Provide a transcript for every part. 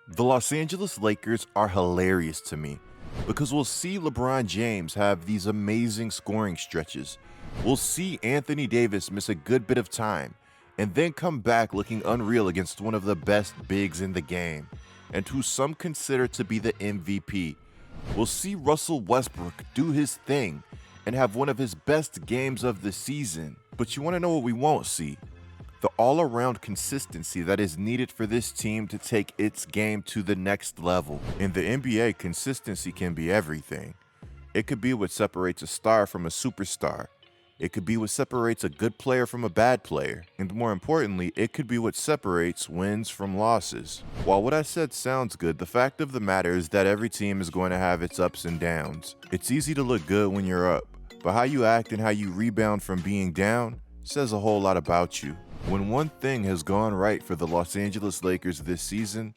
The Los Angeles Lakers are hilarious to me because we'll see LeBron James have these amazing scoring stretches. We'll see Anthony Davis miss a good bit of time and then come back looking unreal against one of the best bigs in the game, and who some consider to be the MVP. We'll see Russell Westbrook do his thing and have one of his best games of the season. But you want to know what we won't see? The all-around consistency that is needed for this team to take its game to the next level. In the NBA, consistency can be everything. It could be what separates a star from a superstar. It could be what separates a good player from a bad player. And more importantly, it could be what separates wins from losses. While what I said sounds good, the fact of the matter is that every team is going to have its ups and downs. It's easy to look good when you're up, but how you act and how you rebound from being down says a whole lot about you. When one thing has gone right for the Los Angeles Lakers this season,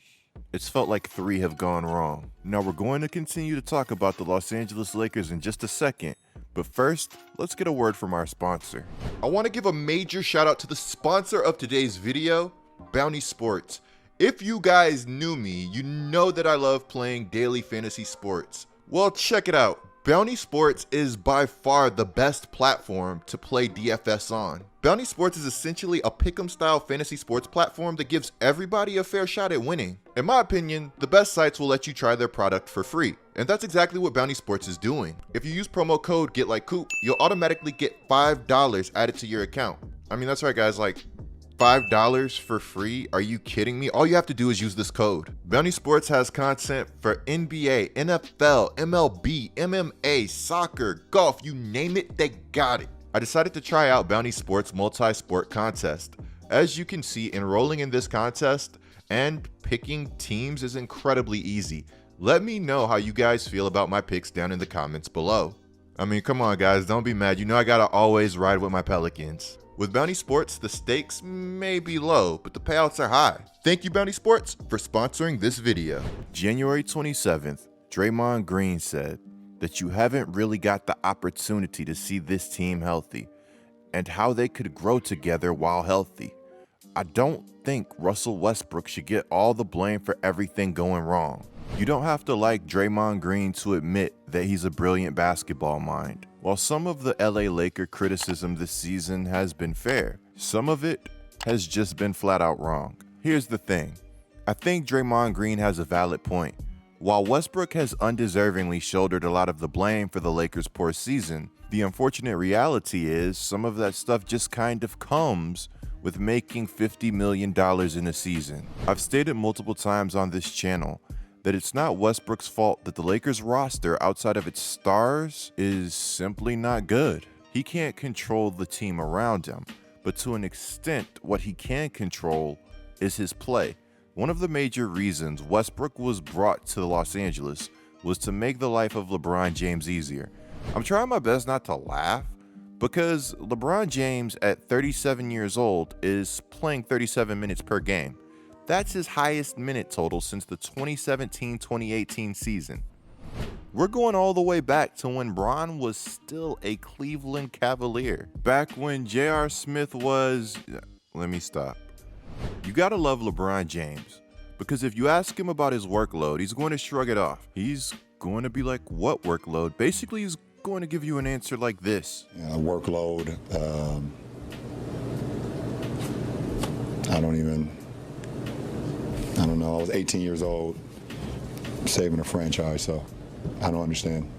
it's felt like three have gone wrong. Now we're going to continue to talk about the Los Angeles Lakers in just a second, but first, let's get a word from our sponsor. I want to give a major shout out to the sponsor of today's video, Bounty Sports. If you guys knew me, you know that I love playing daily fantasy sports. Well, check it out. Bounty Sports is by far the best platform to play DFS on. Bounty Sports is essentially a pick'em style fantasy sports platform that gives everybody a fair shot at winning. In my opinion, the best sites will let you try their product for free. And that's exactly what Bounty Sports is doing. If you use promo code GetLikeCoop, you'll automatically get $5 added to your account. I mean, that's right guys, like $5 for free? Are you kidding me? All you have to do is use this code. Bounty Sports has content for NBA, NFL, MLB, MMA, soccer, golf, you name it, they got it. I decided to try out Bounty Sports multi-sport contest. As you can see, enrolling in this contest and picking teams is incredibly easy. Let me know how you guys feel about my picks down in the comments below. I mean, come on guys, don't be mad. You know I gotta always ride with my Pelicans. With Bounty Sports, the stakes may be low, but the payouts are high. Thank you, Bounty Sports, for sponsoring this video. January 27th, Draymond Green said that you haven't really got the opportunity to see this team healthy and how they could grow together while healthy. I don't think Russell Westbrook should get all the blame for everything going wrong. You don't have to like Draymond Green to admit that he's a brilliant basketball mind. While some of the LA Laker criticism this season has been fair, some of it has just been flat out wrong. Here's the thing. I think Draymond Green has a valid point. While Westbrook has undeservingly shouldered a lot of the blame for the Lakers' poor season, the unfortunate reality is some of that stuff just kind of comes with making $50 million in a season. I've stated multiple times on this channel that it's not Westbrook's fault that the Lakers roster outside of its stars is simply not good. He can't control the team around him, but to an extent, what he can control is his play. One of the major reasons Westbrook was brought to Los Angeles was to make the life of LeBron James easier. I'm trying my best not to laugh because LeBron James at 37 years old is playing 37 minutes per game. That's his highest minute total since the 2017-2018 season. We're going all the way back to when Bron was still a Cleveland Cavalier. Back when J.R. Smith was... Let me stop. You gotta love LeBron James, because if you ask him about his workload, he's going to shrug it off. He's going to be like, what workload? Basically, he's going to give you an answer like this. Workload, I don't know. I was 18 years old, saving a franchise, so I don't understand.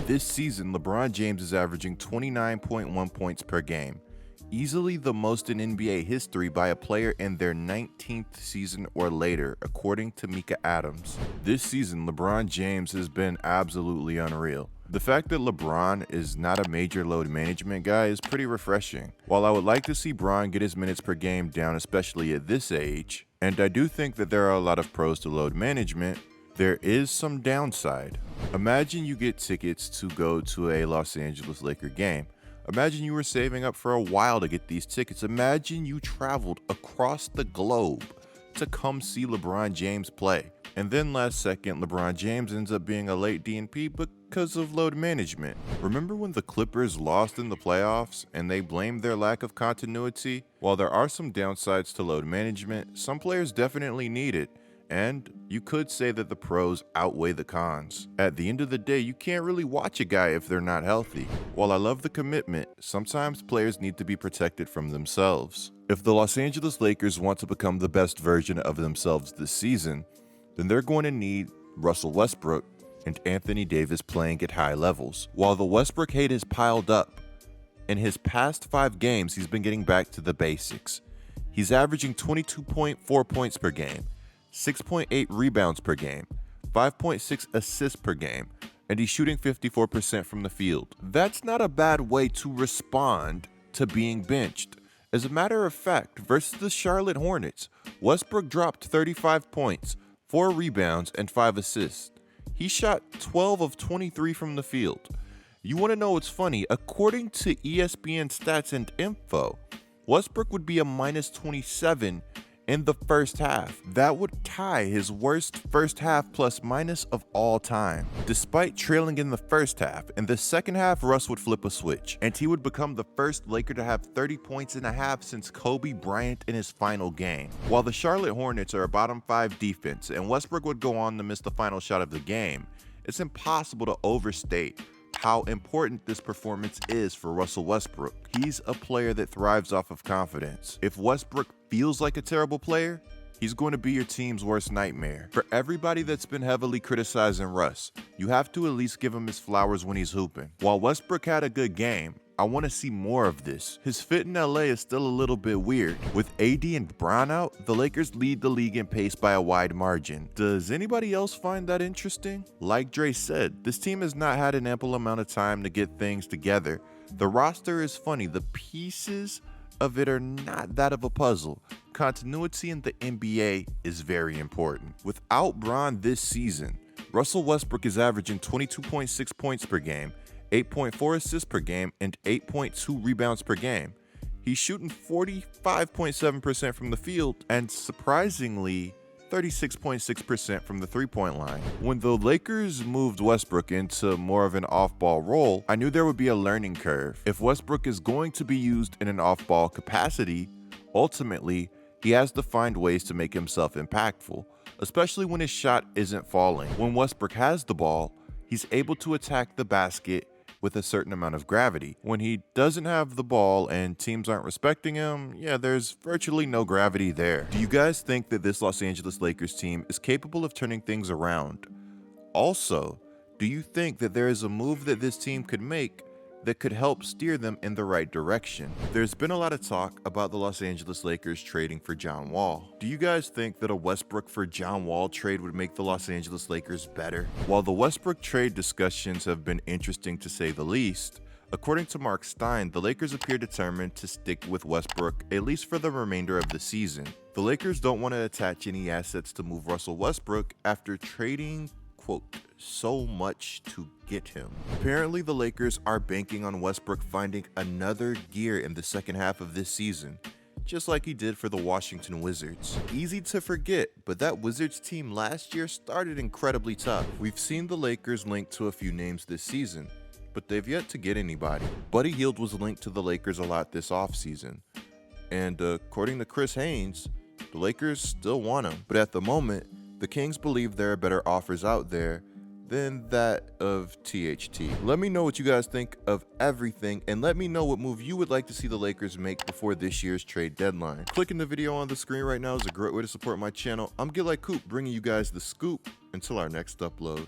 This season, LeBron James is averaging 29.1 points per game, easily the most in NBA history by a player in their 19th season or later, according to Mika Adams. This season, LeBron James has been absolutely unreal. The fact that LeBron is not a major load management guy is pretty refreshing. While I would like to see Bron get his minutes per game down, especially at this age, and I do think that there are a lot of pros to load management, there is some downside. Imagine you get tickets to go to a Los Angeles Laker game. Imagine you were saving up for a while to get these tickets. Imagine you traveled across the globe to come see LeBron James play. And then last second, LeBron James ends up being a late DNP because of load management. Remember when the Clippers lost in the playoffs and they blamed their lack of continuity? While there are some downsides to load management, some players definitely need it. and you could say that the pros outweigh the cons. At the end of the day, you can't really watch a guy if they're not healthy. While I love the commitment, sometimes players need to be protected from themselves. If the Los Angeles Lakers want to become the best version of themselves this season, then they're going to need Russell Westbrook and Anthony Davis playing at high levels. While the Westbrook hate is piled up, in his past 5 games, he's been getting back to the basics. He's averaging 22.4 points per game, 6.8 rebounds per game, 5.6 assists per game, and he's shooting 54% from the field. That's not a bad way to respond to being benched. As a matter of fact, versus the Charlotte Hornets, Westbrook dropped 35 points, 4 rebounds, and 5 assists. He shot 12 of 23 from the field. You want to know what's funny? According to ESPN Stats and Info, Westbrook would be a minus 27 in the first half. That would tie his worst first half plus minus of all time. Despite trailing in the first half, in the second half, Russ would flip a switch, and he would become the first Laker to have 30 points in a half since Kobe Bryant in his final game. While the Charlotte Hornets are a bottom 5 defense, and Westbrook would go on to miss the final shot of the game, it's impossible to overstate how important this performance is for Russell Westbrook. He's a player that thrives off of confidence. If Westbrook feels like a terrible player, he's going to be your team's worst nightmare. For everybody that's been heavily criticizing Russ, you have to at least give him his flowers when he's hooping. While Westbrook had a good game, I want to see more of this. His fit in LA is still a little bit weird. With AD and Bron out, the Lakers lead the league in pace by a wide margin. Does anybody else find that interesting? Like Dre said, this team has not had an ample amount of time to get things together. The roster is funny. The pieces of it are not that of a puzzle. Continuity in the NBA is very important. Without Bron this season, Russell Westbrook is averaging 22.6 points per game, 8.4 assists per game, and 8.2 rebounds per game. He's shooting 45.7% from the field and surprisingly 36.6% from the three-point line. When the Lakers moved Westbrook into more of an off-ball role, I knew there would be a learning curve. If Westbrook is going to be used in an off-ball capacity, ultimately, he has to find ways to make himself impactful, especially when his shot isn't falling. When Westbrook has the ball, he's able to attack the basket with a certain amount of gravity. When he doesn't have the ball and teams aren't respecting him, yeah, there's virtually no gravity there. Do you guys think that this Los Angeles Lakers team is capable of turning things around? Also, do you think that there is a move that this team could make that could help steer them in the right direction? There's been a lot of talk about the Los Angeles Lakers trading for John Wall. Do you guys think that a Westbrook for John Wall trade would make the Los Angeles Lakers better? While the Westbrook trade discussions have been interesting to say the least, according to Mark Stein, the Lakers appear determined to stick with Westbrook at least for the remainder of the season. The Lakers don't want to attach any assets to move Russell Westbrook after trading, quote, so much to get him. Apparently, the Lakers are banking on Westbrook finding another gear in the second half of this season, just like he did for the Washington Wizards. Easy to forget, but that Wizards team last year started incredibly tough. We've seen the Lakers linked to a few names this season, but they've yet to get anybody. Buddy Hield was linked to the Lakers a lot this offseason, and according to Chris Haynes, the Lakers still want him. But at the moment, the Kings believe there are better offers out there than that of THT. Let me know what you guys think of everything, and let me know what move you would like to see the Lakers make before this year's trade deadline. Clicking the video on the screen right now is a great way to support my channel. I'm Get Like Coop, bringing you guys the scoop until our next upload.